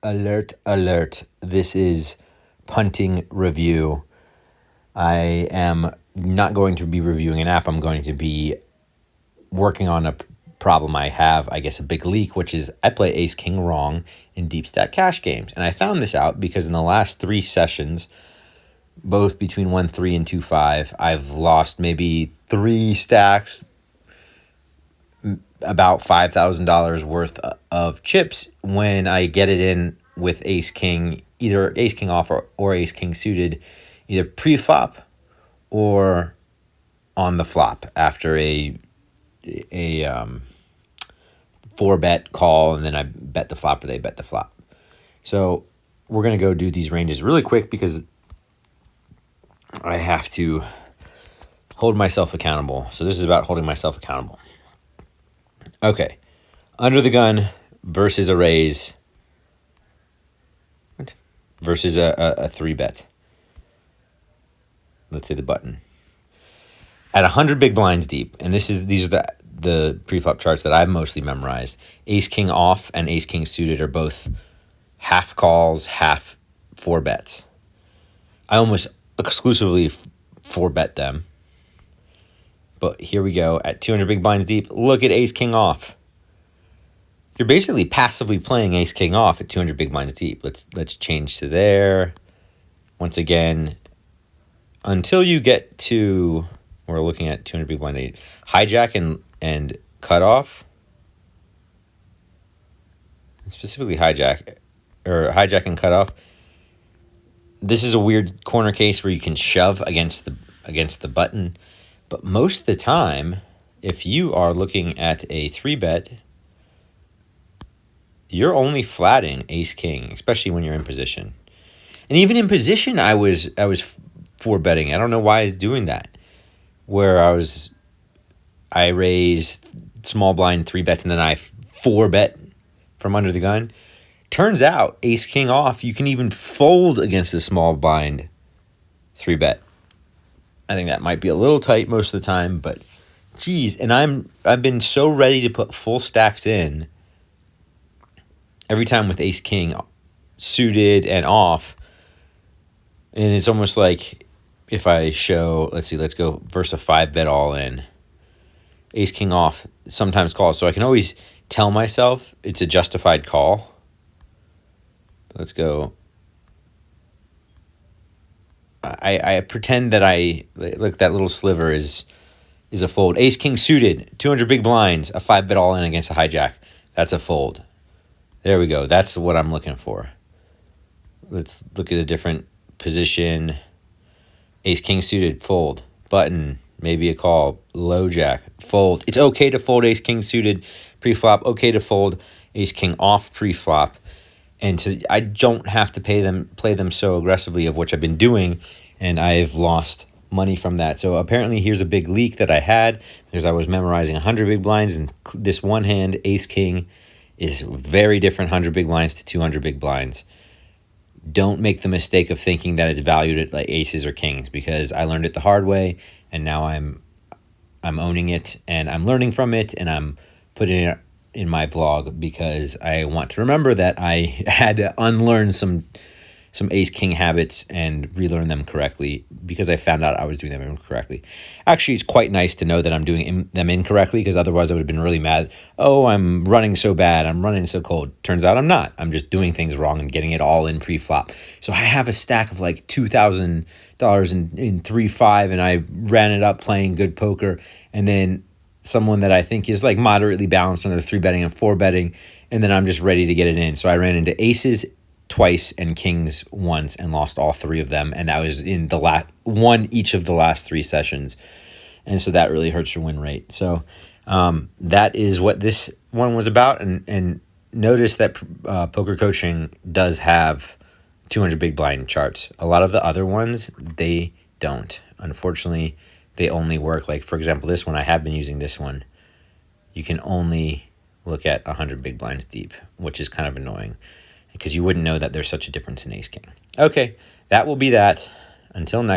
Alert, alert. This is punting review. I am not going to be reviewing an app. I'm going to be working on a problem I have, I guess a big leak, which is I play ace king wrong in deep stack cash games. And I found this out because in the last 3 sessions, both between 1-3 and 2-5, I've lost maybe 3 stacks, about $5,000 worth of chips when I get it in with ace king, either ace king off or ace king suited, either pre-flop or on the flop after a 4-bet call, and then I bet the flop or they bet the flop. So we're going to go do these ranges really quick because I have to hold myself accountable. So this is about holding myself accountable. Okay, under the gun versus a raise versus a 3-bet. Let's say the button. At 100 big blinds deep, and these are the preflop charts that I've mostly memorized. Ace king off and ace king suited are both half calls, half 4-bets. I almost exclusively 4-bet them. But here we go at 200 big blinds deep. Look at ace king off. You're basically passively playing ace king off at 200 big blinds deep. Let's change to there. Once again, until you get to, we're looking at 200 big blinds deep. Hijack and cutoff. Specifically hijack and cutoff. This is a weird corner case where you can shove against the button. But most of the time, if you are looking at a 3-bet, you're only flatting ace king, especially when you're in position. And even in position, I was 4-betting. I don't know why I was doing that. Where I raise small blind 3-bets and then I 4-bet from under the gun. Turns out ace king off, you can even fold against a small blind 3-bet. I think that might be a little tight most of the time, but geez, and I've been so ready to put full stacks in every time with ace king suited and off. And it's almost like if I show, let's go versus a 5-bet all in. Ace king off sometimes calls, so I can always tell myself it's a justified call. Let's go. I pretend that look, that little sliver is a fold. Ace king suited, 200 big blinds, a 5-bet all in against a hijack. That's a fold. There we go. That's what I'm looking for. Let's look at a different position. Ace king suited, fold. Button, maybe a call. Low jack, fold. It's okay to fold ace king suited pre-flop. Okay to fold ace king off pre-flop. And I don't have to play them so aggressively, of which I've been doing, and I've lost money from that. So apparently here's a big leak that I had because I was memorizing 100 big blinds, and this one hand, ace king, is very different 100 big blinds to 200 big blinds. Don't make the mistake of thinking that it's valued at like aces or kings, because I learned it the hard way, and now I'm owning it, and I'm learning from it, and I'm putting it in my vlog because I want to remember that I had to unlearn some ace king habits and relearn them correctly, because I found out I was doing them incorrectly. Actually, it's quite nice to know that I'm doing them incorrectly, because otherwise I would have been really mad. Oh, I'm running so bad. I'm running so cold. Turns out I'm not. I'm just doing things wrong and getting it all in pre-flop. So I have a stack of like $2,000 in 3-5, and I ran it up playing good poker, and then someone that I think is like moderately balanced under 3-betting and 4-betting, and then I'm just ready to get it in. So I ran into aces twice and kings once and lost all 3 of them, and that was in the won each of the last 3 sessions, and so that really hurts your win rate. So that is what this one was about, and notice that poker coaching does have 200 big blind charts. A lot of the other ones, they don't. Unfortunately, they only work, like for example this one, I have been using this one. You can only look at 100 big blinds deep, which is kind of annoying, because you wouldn't know that there's such a difference in ace king. Okay, that will be that. Until next